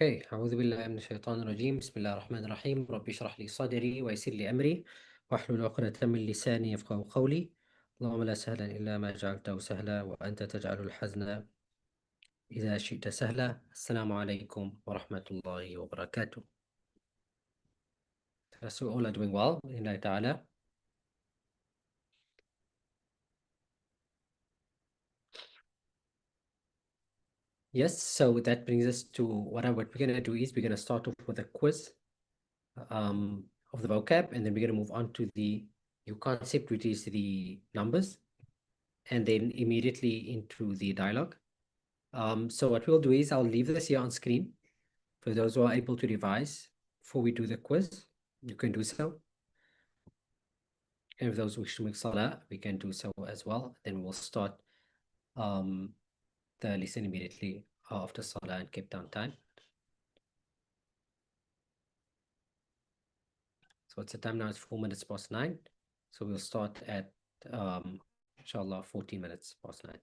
أعوذ بالله من الشيطان الرجيم. بسم الله الرحمن الرحيم. ربي اشرح لي صدري ويسر لي أمري واحلل عقدة من لساني يفقهوا قولي. اللهم لا سهلا إلا ما جعلته سهلا وأنت تجعل الحزن إذا شئت سهلا. السلام عليكم ورحمة الله وبركاته. So all are doing well, Inna ta'ala. Yes, so that brings us to what we're going to do is we're going to start off with a quiz of the vocab, and then we're going to move on to the new concept, which is the numbers, and then immediately into the dialogue. So what we'll do is I'll leave this here on screen for those who are able to revise before we do the quiz. You can do so. And if those wish to make salah, we can do so as well. Then we'll start the lesson immediately after salah and Cape Town time. So it's the time now, it's 4 minutes past 9. So we'll start at inshallah 14 minutes past 9.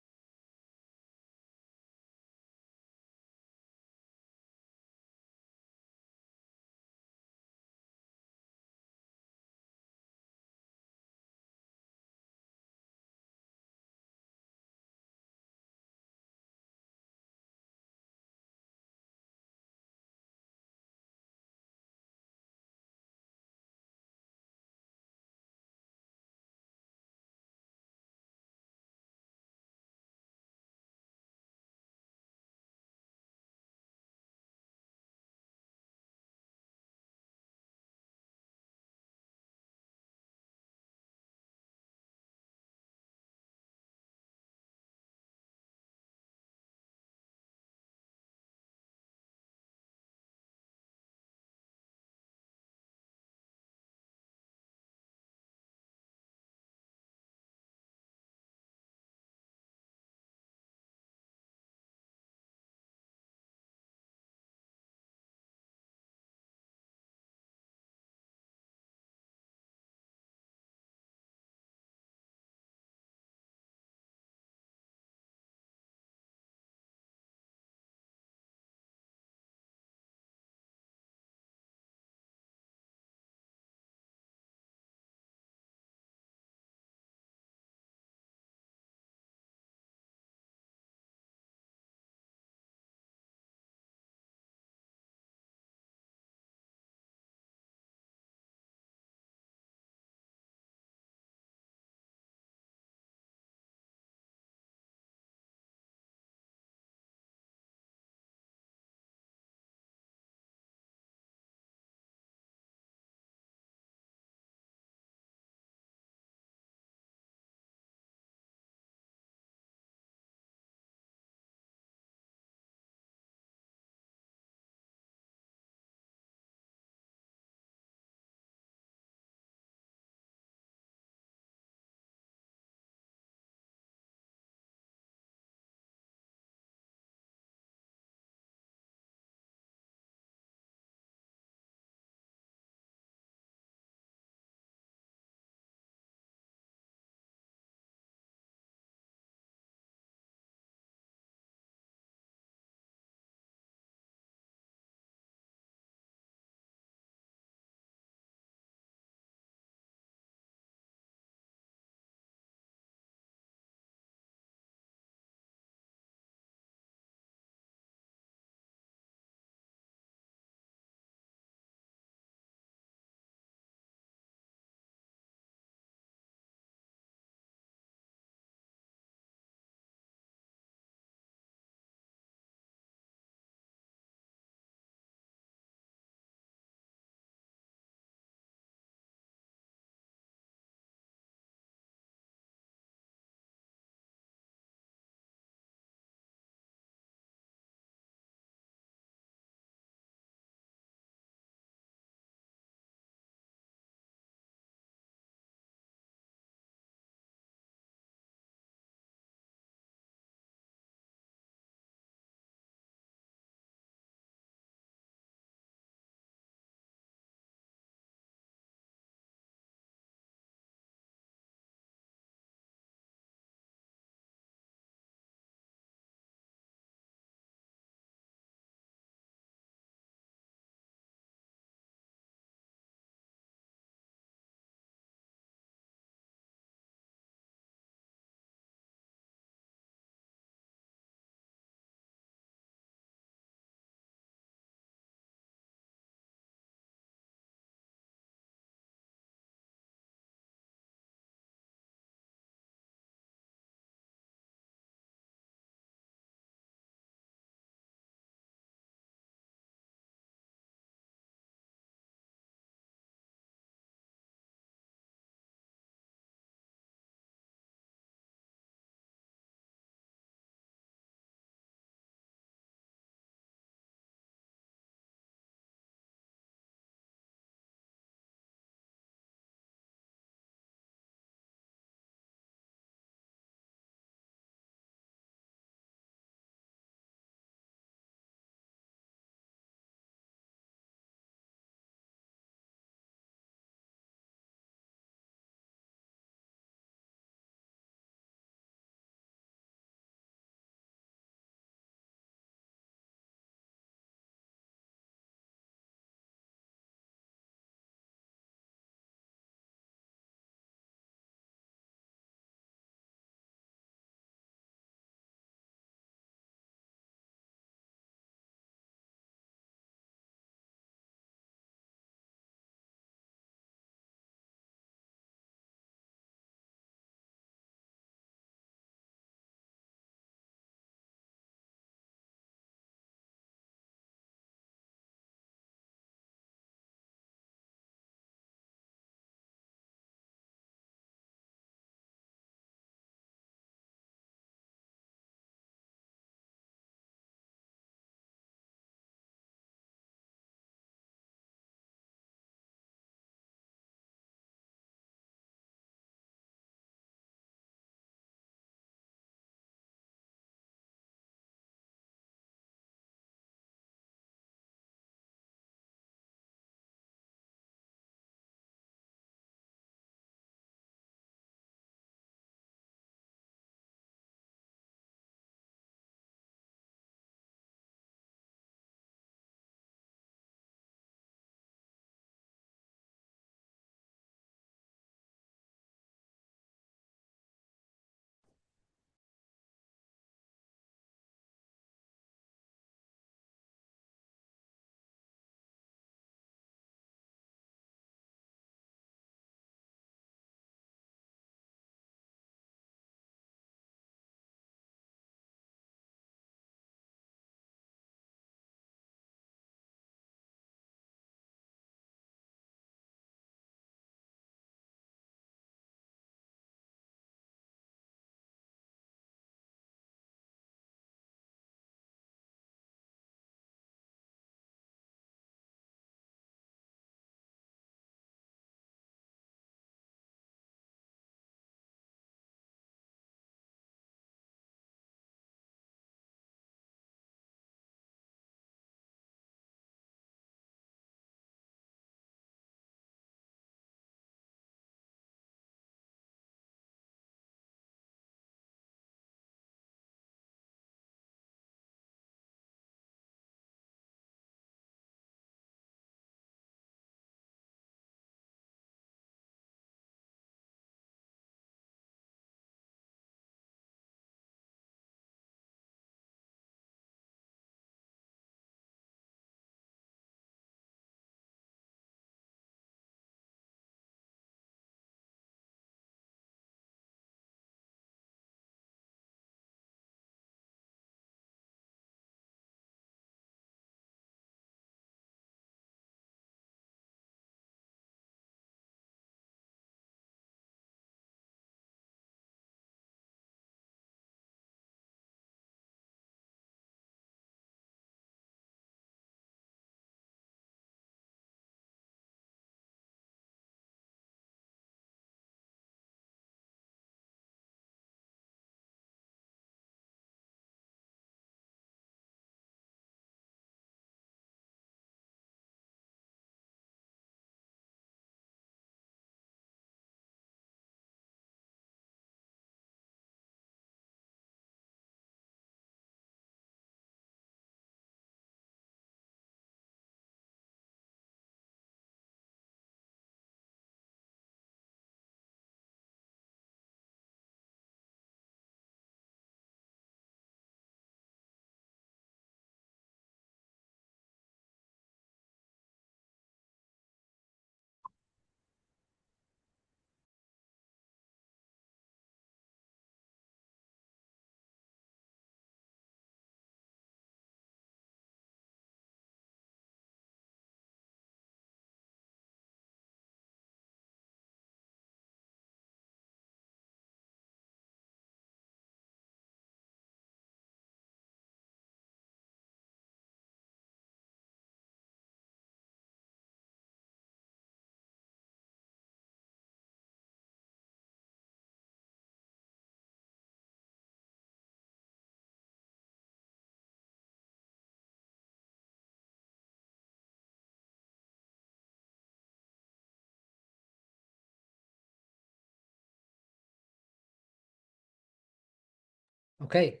Okay,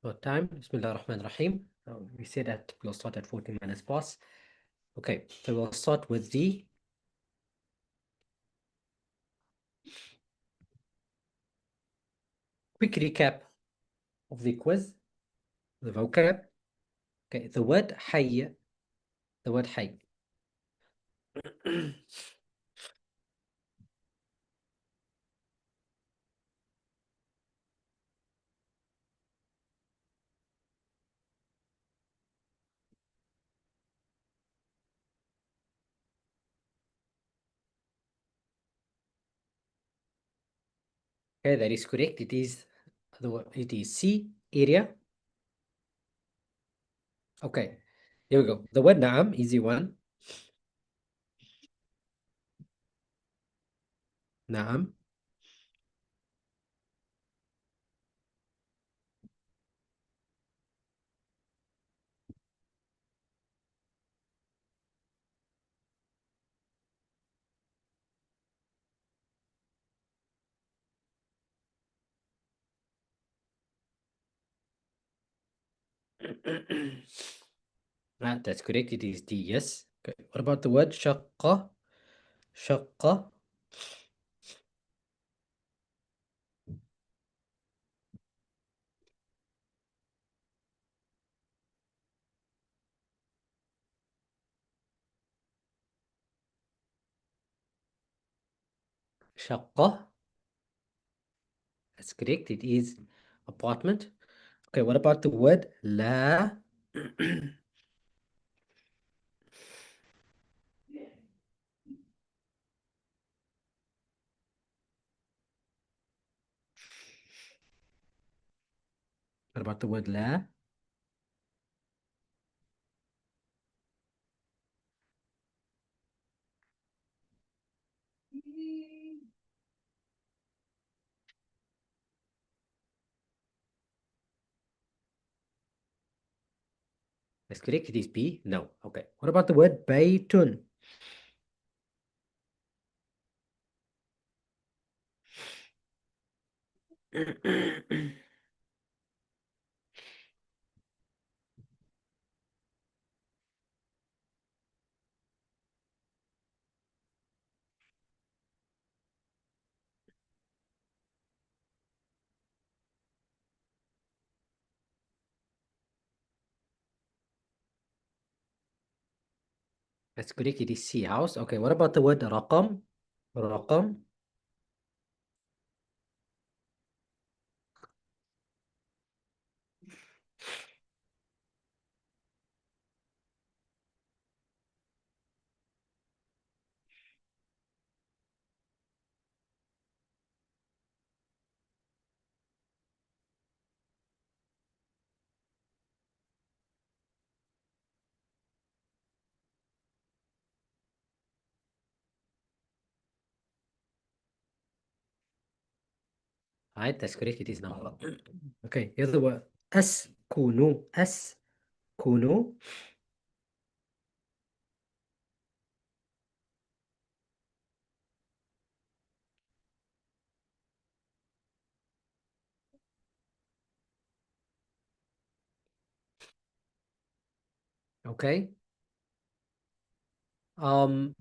so time. Bismillah ar-Rahman ar-Rahim. We said that we'll start at 14 minutes past. Okay, so we'll start with the quick recap of the quiz, the vocab. Okay, the word hayy, the word hayy. Okay, that is correct. It is it is C, area. Okay, here we go. The word na'am, easy one. Na'am. That's correct. It is D, yes. Okay. What about the word shaqqa? Shaqqa. Shaqqa. That's correct. It is apartment. Okay, what about the word la? What about the word la? That's correct. It is B. No. Okay. What about the word baytun? That's correct. It is C, house. Okay. What about the word raqam? Raqam. Right. That's correct. It is number. Okay. Here's the word askunu. Askunu. Okay. Um,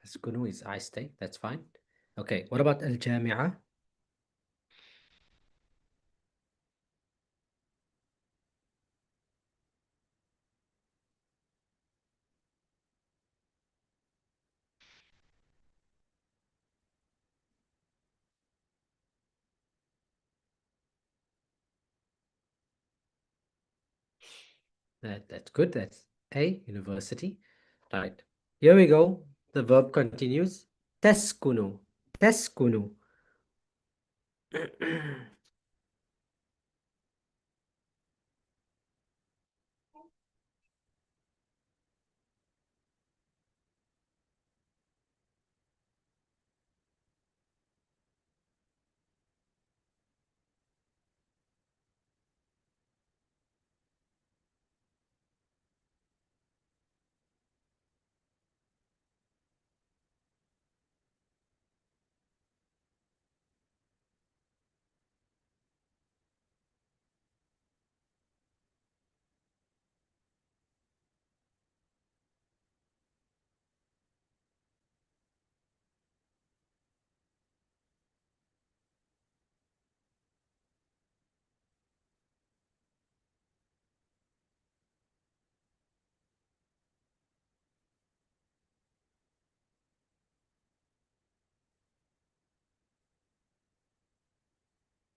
askunu is I stay. That's fine. Okay. What about al-jami'ah? That's good. That's A, university. Right. Here we go. The verb continues. Taskunu. Taskunu.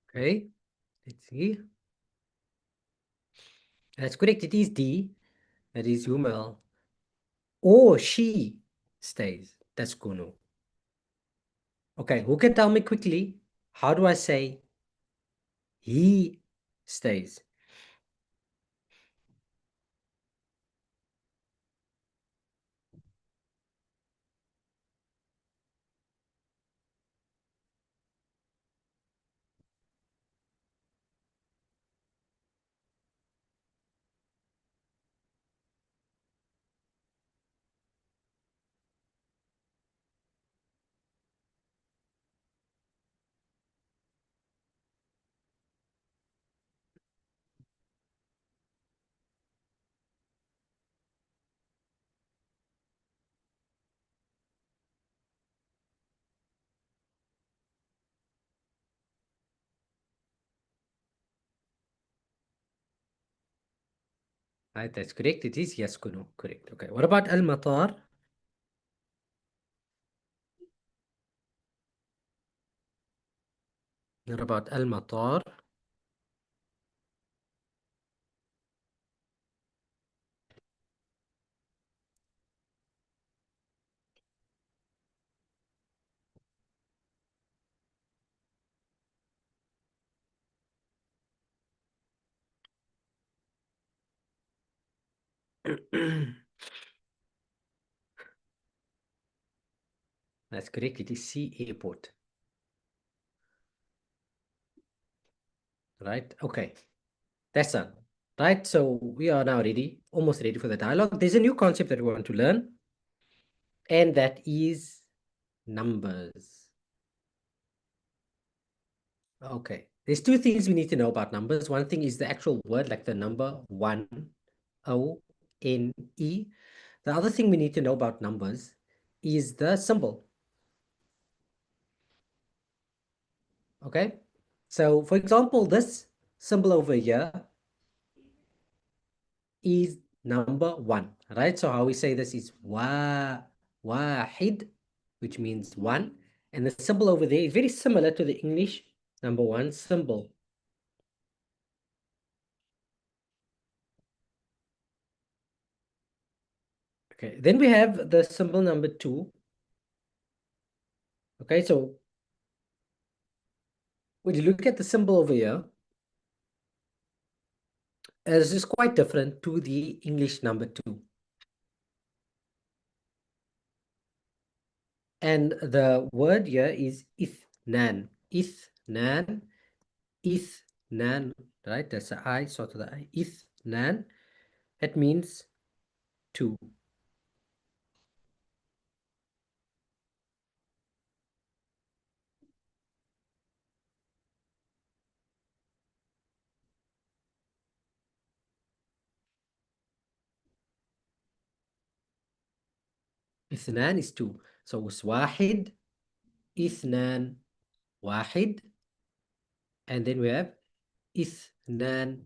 Okay, let's see. That's correct. It is D. That is Humel. Or she stays. That's Kunu. Okay, who can tell me quickly? How do I say he stays? Right, that's correct. It is yes, Kunu. Correct. Okay. What about Al Matar? What about Al Matar? That's correct. It is C airport. Right. Okay. That's done. Right. So we are now ready, almost ready for the dialogue. There's a new concept that we want to learn, and that is numbers. Okay. There's two things we need to know about numbers. One thing is the actual word, like the number one, O-N-E. The other thing we need to know about numbers is the symbol. Okay. So for example, this symbol over here is number one, right? So how we say this is wahid, which means one. And the symbol over there is very similar to the English number one symbol. Okay, then we have the symbol number two. Okay, so when you look at the symbol over here, this is quite different to the English number two. And the word here is ithnan, ithnan, ithnan, right? That's the I, sort of the I, ithnan. That means two. اثنان is two. So it's واحد, اثنان, واحد. And then we have اثنان.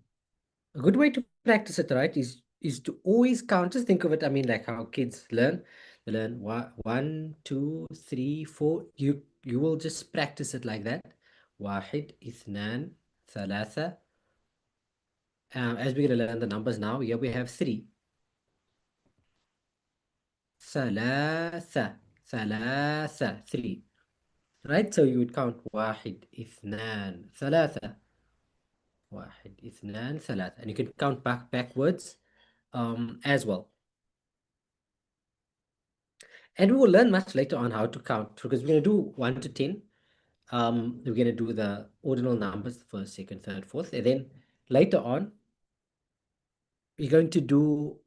A good way to practice it, right, is to always count. Just think of it. I mean, like how kids learn. They learn one, two, three, four. You will just practice it like that. واحد, اثنان, ثلاثة. As we're gonna learn the numbers now, here we have three. ثلاثة, ثلاثة, three. Right? So you would count واحد اثنان ثلاثة, واحد اثنان ثلاثة, and you can count backwards as well. And we will learn much later on how to count, because we're going to do 1 to 10. We're going to do the ordinal numbers, first, second, third, fourth, and then later on we're going to do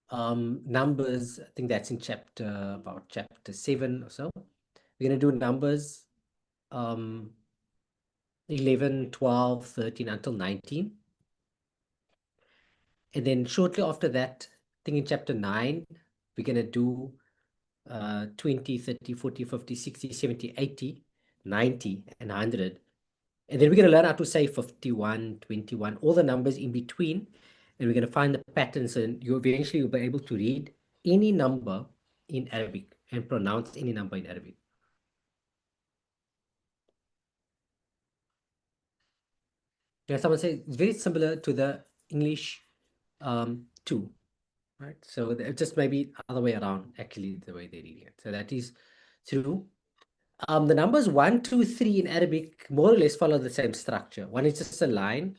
numbers. I think that's in about chapter 7 or so. We're going to do numbers um 11, 12, 13 until 19. And then shortly after that, I think in chapter 9, we're going to do 20, 30, 40, 50, 60, 70, 80, 90, and 100. And then we're going to learn how to say 51, 21, all the numbers in between. And we're going to find the patterns, and you eventually will be able to read any number in Arabic and pronounce any number in Arabic. Yeah, someone say it's very similar to the English two, right? So it just maybe other way around, actually, the way they're reading it. So that is true. The numbers one, two, three in Arabic more or less follow the same structure. One is just a line,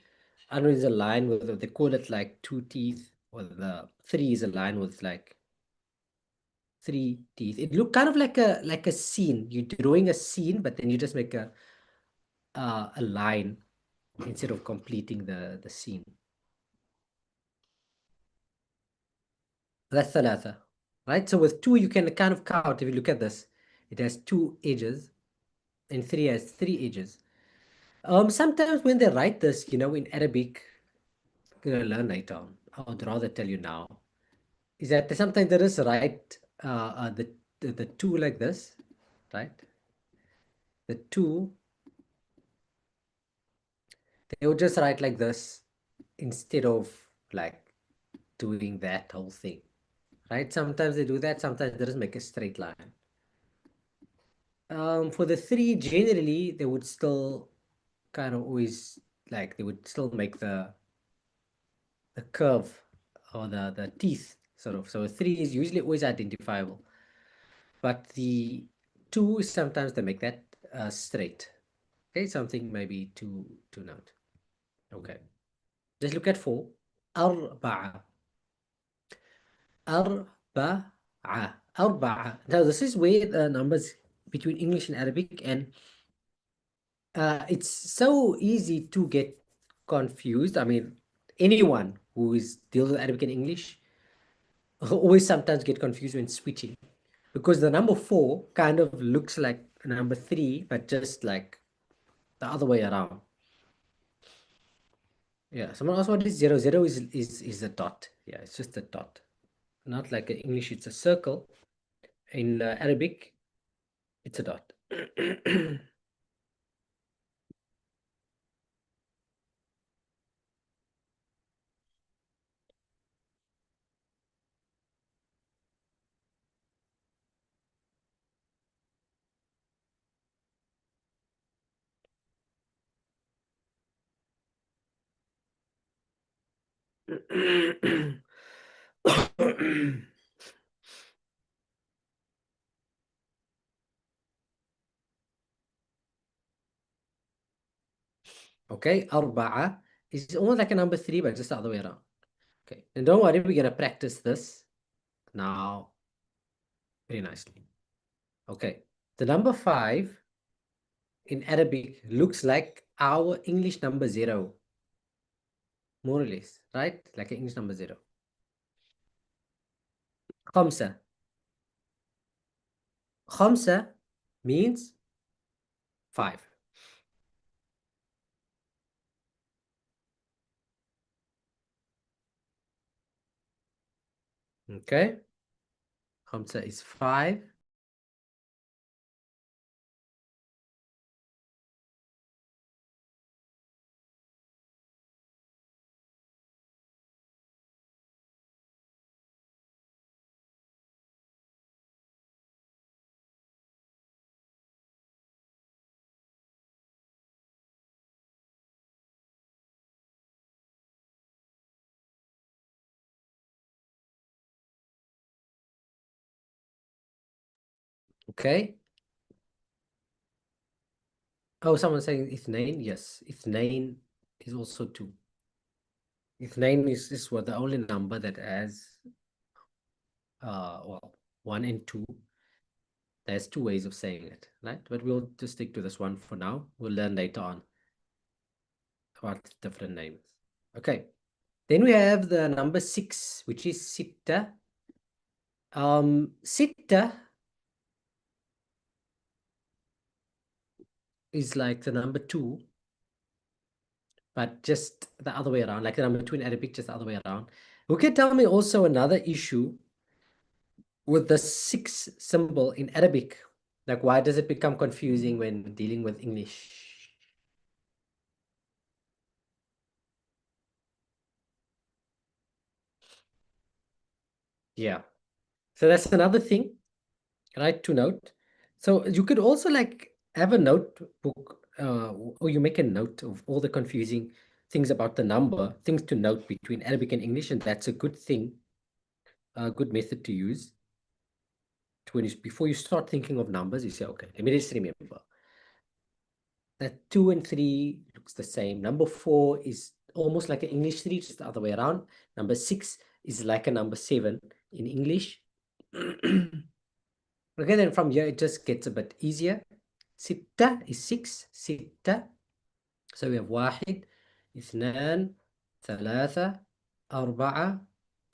another is a line with, they call it like two teeth, or the three is a line with like three teeth. It look kind of like a scene. You're drawing a scene, but then you just make a line instead of completing the scene. That's thalatha, right? So with two, you can kind of count. If you look at this, it has two edges, and three has three edges. Sometimes when they write this, in Arabic, you're gonna learn later on. I would rather tell you now. Is that sometimes they just write the two like this, right? The two, they would just write like this instead of like doing that whole thing, right? Sometimes they do that. Sometimes they just make a straight line. For the three, generally, they would still kind of always like they would still make the curve or the teeth sort of. So a three is usually always identifiable, but the two is sometimes they make that straight. Okay, something maybe to note. Okay, just look at four. أربعة أربعة أربعة. Now this is where the numbers between English and Arabic, and it's so easy to get confused. I mean, anyone who is deals with Arabic and English always sometimes get confused when switching, because the number four kind of looks like number three, but just like the other way around. Yeah, someone asked what is zero. Zero is a dot. Yeah, it's just a dot. Not like in English, it's a circle. In Arabic, it's a dot. Okay, أربعة is almost like a number three, but just the other way around. Okay, and don't worry, we're gonna practice this now very nicely. Okay, the number five in Arabic looks like our English number zero, more or less, right? Like an English number zero. خمسة. خمسة means five. Okay, خمسة is five. Okay. Oh, someone saying اثنين. Yes, اثنين is also two. اثنين is what the only number that has well, one and two. There's two ways of saying it, right? But we'll just stick to this one for now. We'll learn later on about different names. Okay. Then we have the number six, which is sitta. Sitta is like the number two, but just the other way around, like the number two in Arabic, just the other way around. Who can tell me also another issue with the six symbol in Arabic? Like, why does it become confusing when dealing with English? Yeah. So that's another thing, right, to note. So you could also like have a notebook, or you make a note of all the confusing things about the number, things to note between Arabic and English, and that's a good thing, a good method to use. Before you start thinking of numbers, you say, okay, let me just remember that 2 and 3 looks the same. Number 4 is almost like an English 3, just the other way around. Number 6 is like a number 7 in English. Okay, then from here it just gets a bit easier. Sitta is 6. Sitta. So we have واحد اثنان ثلاثة أربعة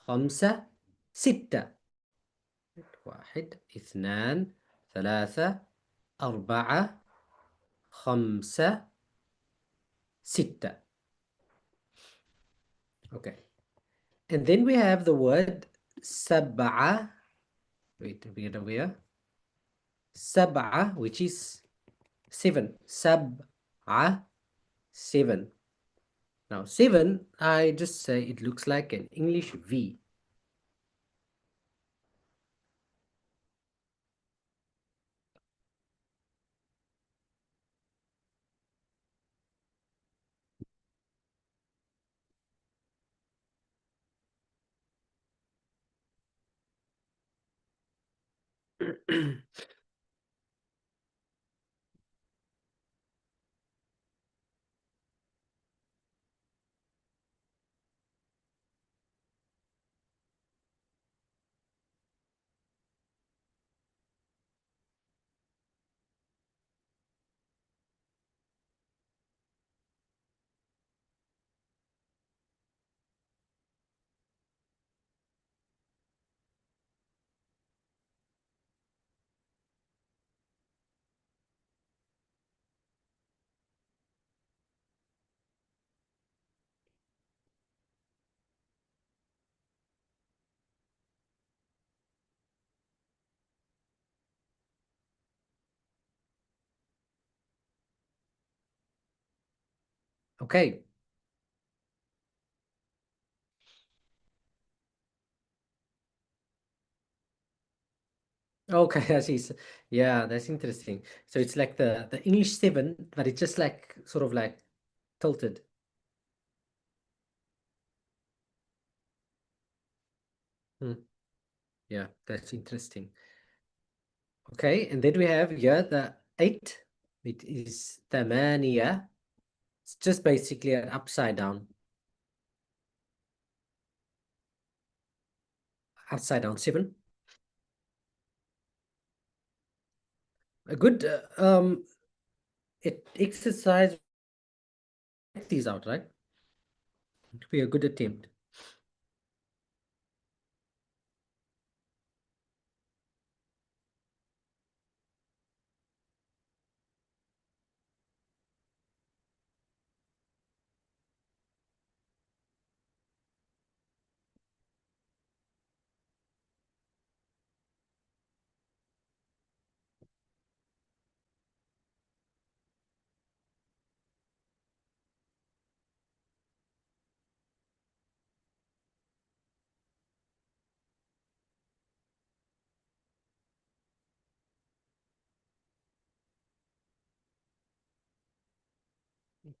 خمسة ستة. واحد اثنان ثلاثة أربعة خمسة ستة. Okay. And then we have the word سبعة. Wait, we get over here. سبعة, which is 7. سبعة, 7. Now 7, I just say it looks like an English V. Okay. Okay, I see. Yeah, that's interesting. So it's like the English 7, but it's just like sort of like tilted. Hmm. Yeah, that's interesting. Okay, and then we have here the 8. It is ثمانية. It's just basically an upside down 7. A good exercise. Check these out, right? It would be a good attempt.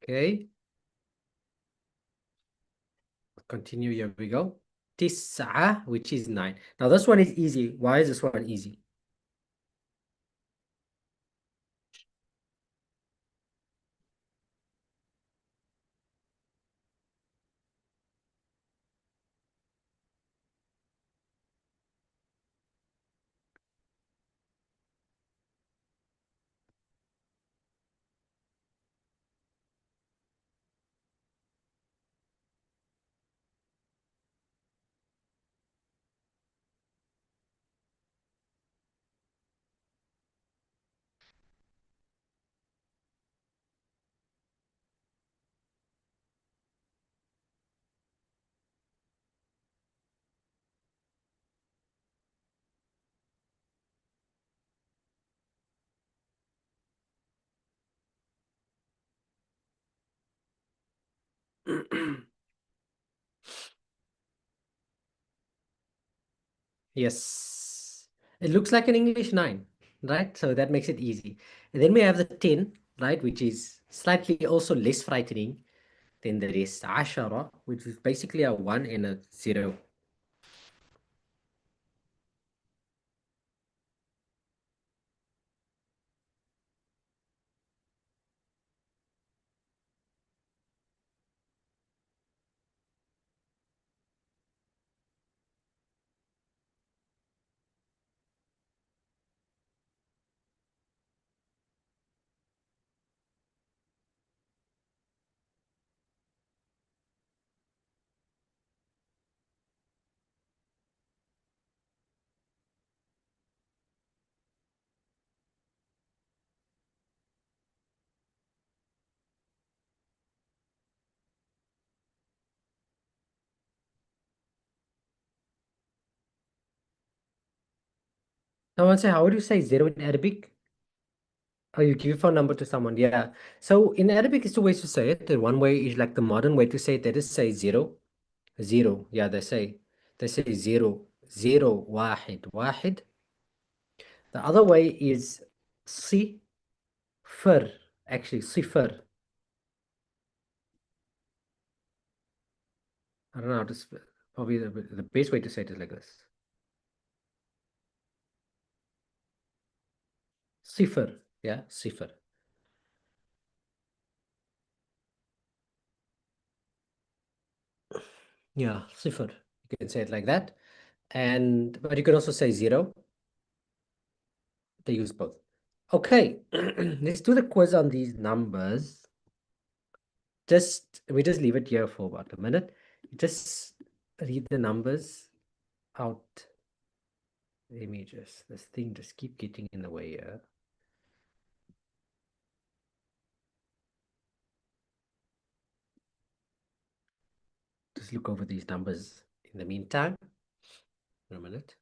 Okay, continue. Here we go. تسعة, which is 9. Now this one is easy. Why is this one easy? Yes, it looks like an English 9, right? So that makes it easy. And then we have the 10, right, which is slightly also less frightening. then there is عشرة, which is basically a 1 and a 0. Someone say, how would you say 0 in Arabic? Oh, you give your phone number to someone. Yeah. So in Arabic, it's two ways to say it. The one way is like the modern way to say it. They just say zero, zero. Yeah, they say zero, zero, واحد, واحد. The other way is صفر. Actually, صفر. I don't know how to spell. Probably the best way to say it is like this. صفر. Yeah, صفر. Yeah, صفر. You can say it like that. And but you can also say zero. They use both. Okay, let's do the quiz on these numbers. We just leave it here for about a minute. Just read the numbers out. Let me just this thing just keep getting in the way here. Just look over these numbers in the meantime. For a minute.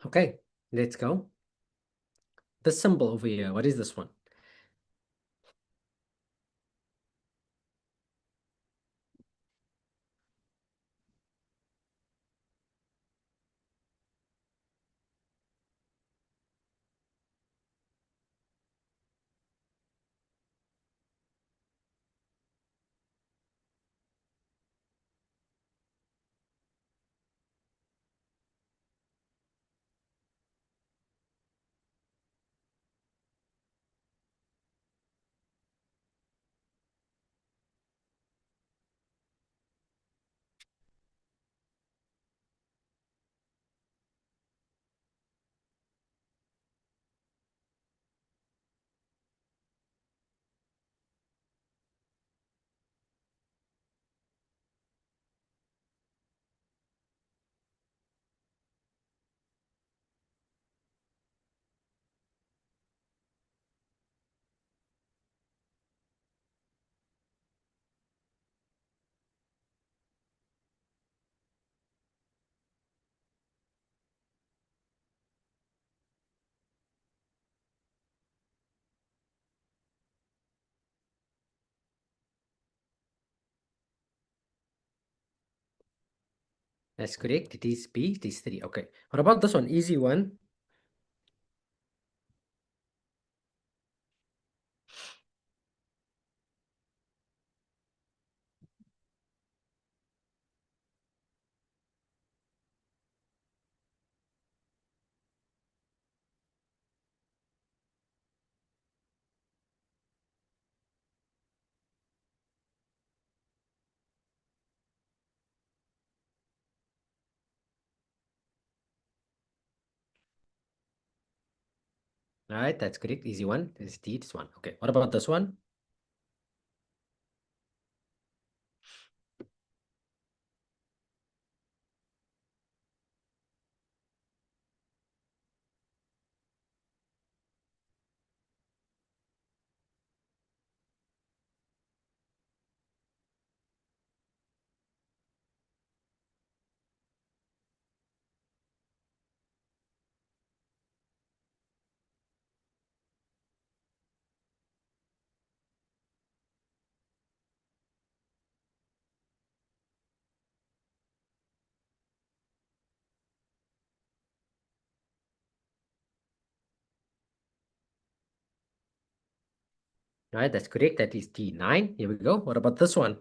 Okay, let's go. The symbol over here, what is this one? That's correct. It is B. It is 3. Okay. What about this one? Easy one. All right, that's correct. Easy one. It's D. It's 1. Okay. What about this one? All right, that's correct. That is D9. Here we go. What about this one?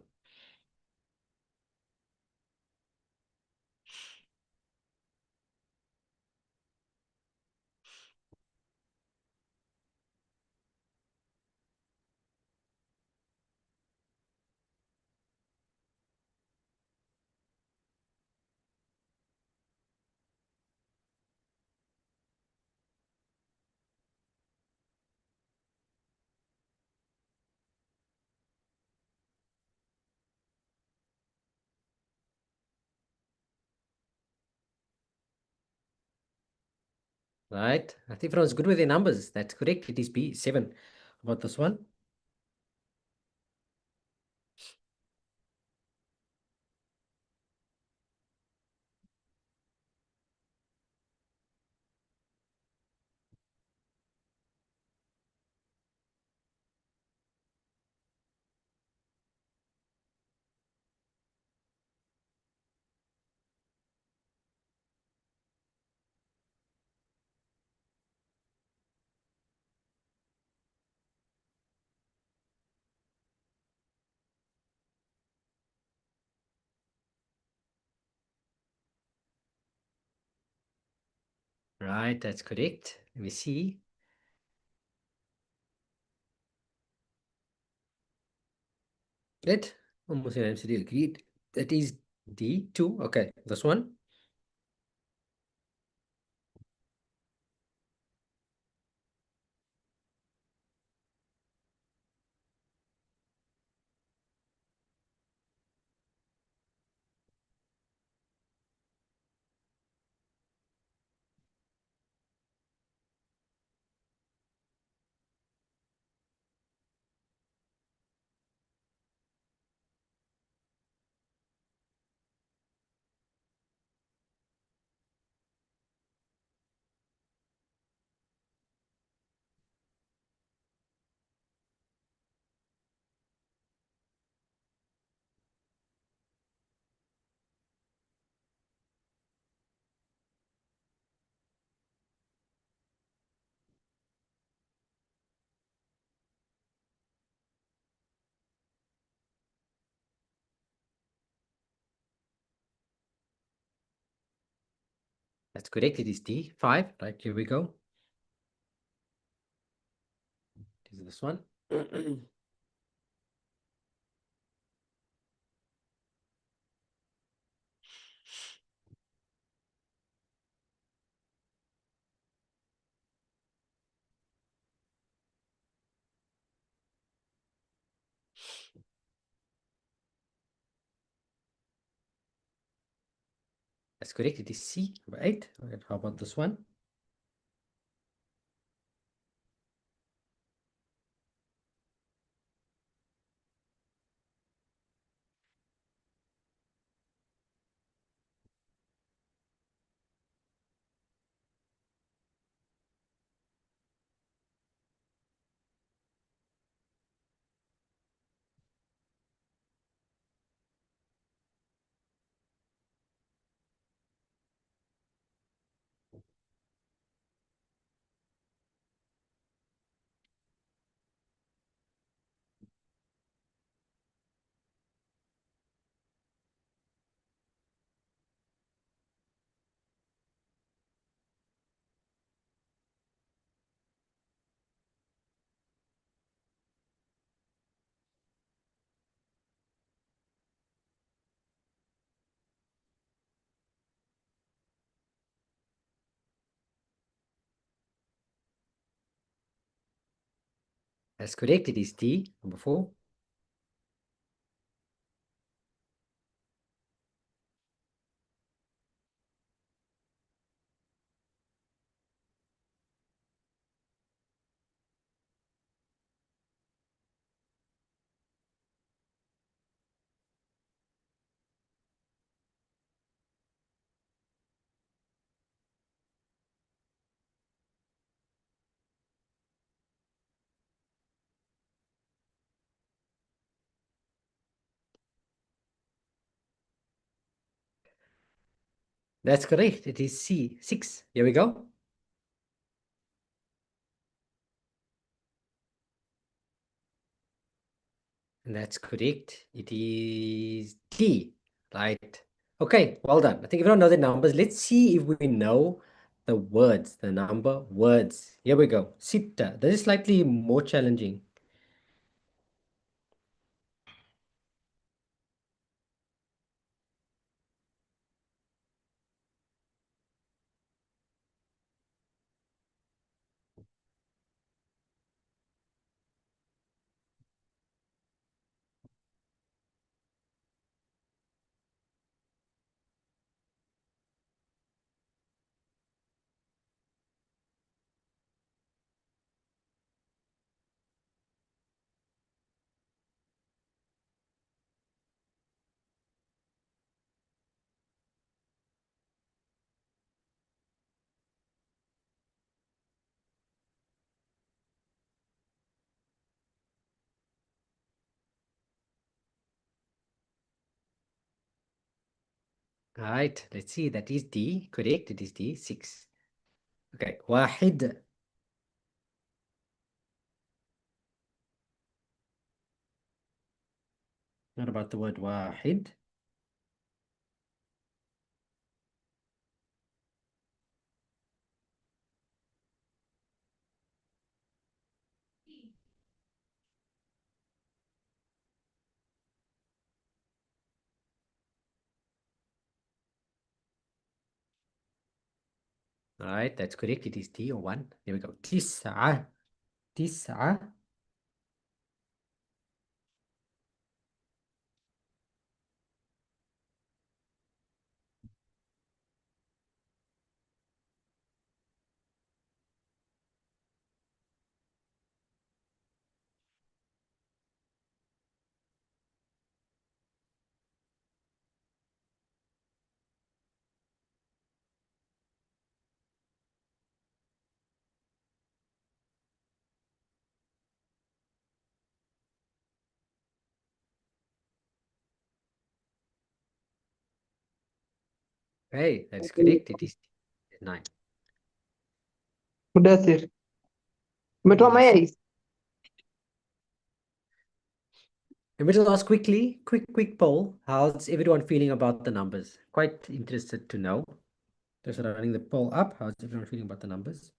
Right. I think everyone's good with their numbers. That's correct. It is B. 7. About this one? Right. That's correct. Let me see. It almost unanimously agreed. That is D2. Okay. This one? That's correct. It is D, 5. Right, here we go. This is this one. That's correct. It is C, number 8. Right, how about this one? That's correct. It is D, number 4. That's correct. It is C, 6. Here we go. And that's correct. It is D, right? Okay, well done. I think if you don't know the numbers, let's see if we know the words, the number words. Here we go. Sita. This is slightly more challenging. All right, let's see. That is D. Correct. It is D, 6. Okay. واحد. What about the word واحد? All right, that's correct. It is D, or 1. Here we go. تسعة. تسعة. Hey, that's correct. It is 9. مدثر بتوع ما Yes. يئس. Let me just ask quickly, quick poll. How's everyone feeling about the numbers? Quite interested to know. Just running the poll up. How's everyone feeling about the numbers?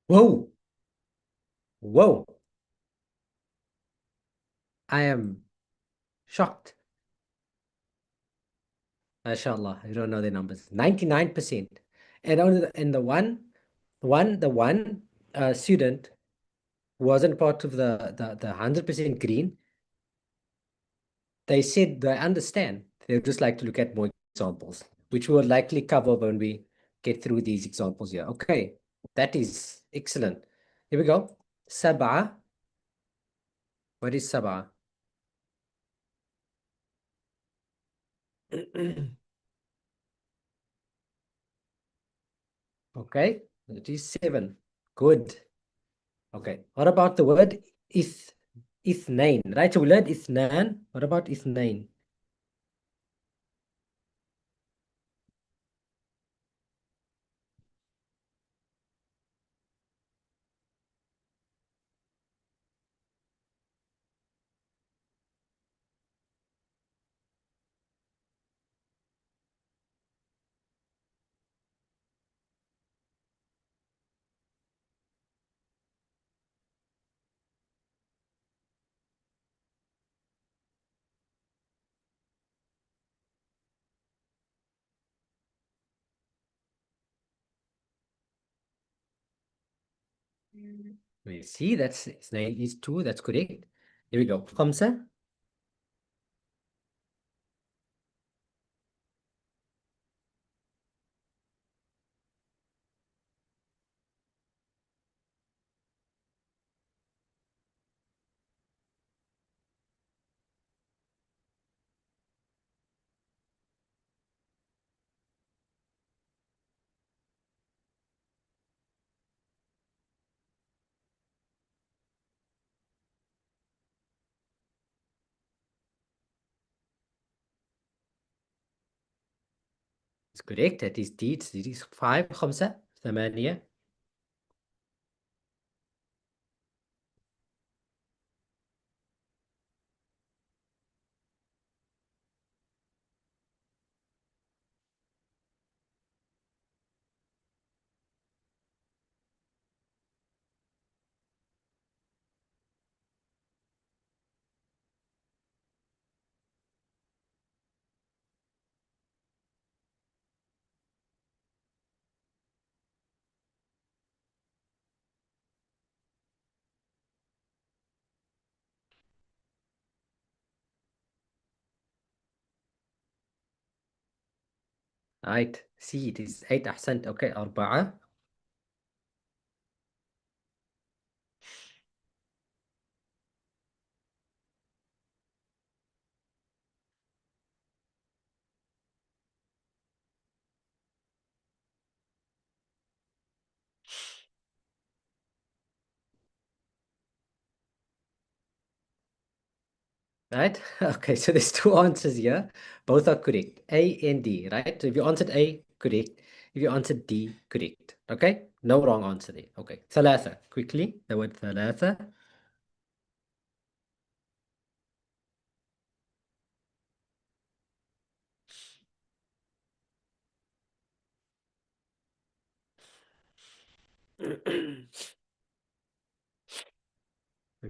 Whoa, whoa. I am shocked. MashaAllah, I don't know the numbers. 99%. And only the one student who wasn't part of the 100% green, they said they understand. They would just like to look at more examples, which we will likely cover when we get through these examples here. Okay, that is excellent. Here we go. Sab'a. What is Sab'a? Okay, that is 7. Good. Okay, what about the word ithnain? Right, so we learned ithnan. What about ithnain? We see that's ithnain is 2. That's correct. Here we go. Khamsa. It's correct. That is deeds. It is 5. Khamsa. ثمانية. Right. See, it is 8. أحسنت. Okay. أربعة. Right? Okay, so there's two answers here. Both are correct. A and D, right? So if you answered A, correct. If you answered D, correct. Okay? No wrong answer there. Okay. ثلاثة. Quickly, the word ثلاثة.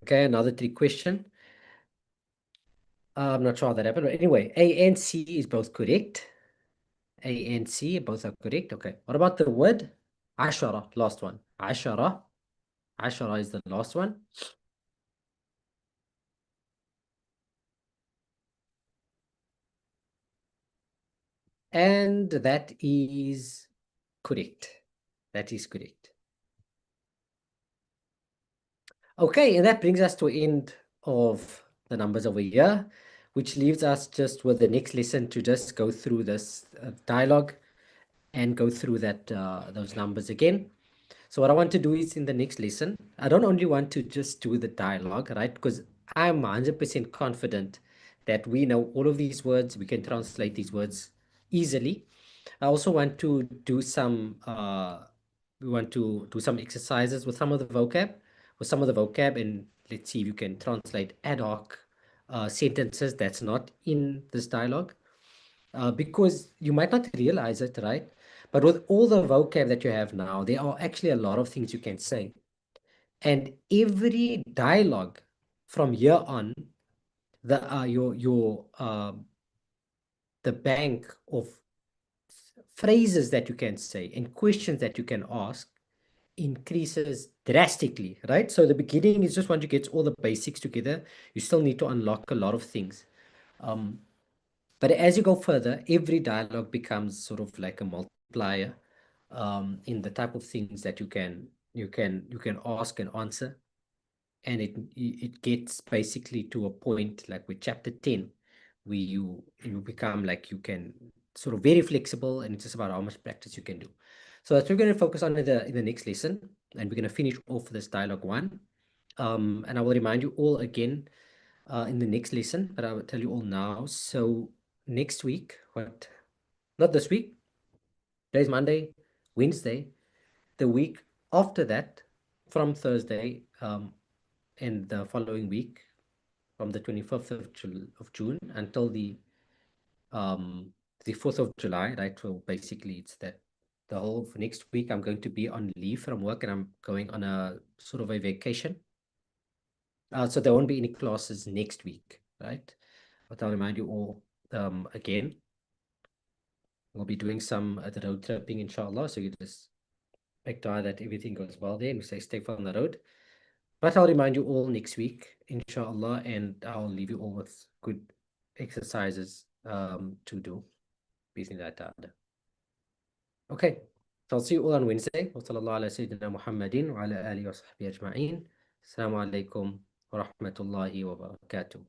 Okay, another trick question. I'm not sure how that happened, but anyway, A and C is both correct. A and C both are correct. Okay. What about the word عشرة? Last one. عشرة. عشرة is the last one. And that is correct. That is correct. Okay, and that brings us to end of the numbers over here, which leaves us just with the next lesson to just go through this dialogue and go through that those numbers again. So what I want to do is in the next lesson, I don't only want to just do the dialogue, right? Because I'm 100% confident that we know all of these words, we can translate these words easily. I also want to do some we want to do some exercises with some of the vocab, and let's see if you can translate ad hoc sentences that's not in this dialogue. Because you might not realize it, right? But with all the vocab that you have now, there are actually a lot of things you can say. And every dialogue from here on, the bank of phrases that you can say and questions that you can ask increases drastically, right? So the beginning is just once you get all the basics together, you still need to unlock a lot of things. But as you go further, every dialogue becomes sort of like a multiplier in the type of things that you can ask and answer. And it gets basically to a point like with chapter 10, where you become like you can sort of very flexible, and it's just about how much practice you can do. So that's what we're going to focus on in the next lesson, and we're going to finish off this dialogue one. And I will remind you all again in the next lesson, but I will tell you all now. So next week, not this week, today's Monday, Wednesday, the week after that, from Thursday, and the following week, from the 25th of June until um, the 4th of July, right? So basically, it's that the whole for next week, I'm going to be on leave from work and I'm going on a sort of a vacation. So there won't be any classes next week, right? But I'll remind you all again, we'll be doing some the road tripping, inshallah. So you just make sure that everything goes well there and we stay safe on the road. But I'll remind you all next week, inshallah, and I'll leave you all with good exercises to do. Bismillah ta'ala. Okay, so I'll see you all on Wednesday. Wa sallallahu ala sayyidina Muhammadin wa ala alihi wa sahbihi ajma'in. Assalamu alaikum wa rahmatullahi wa barakatuh.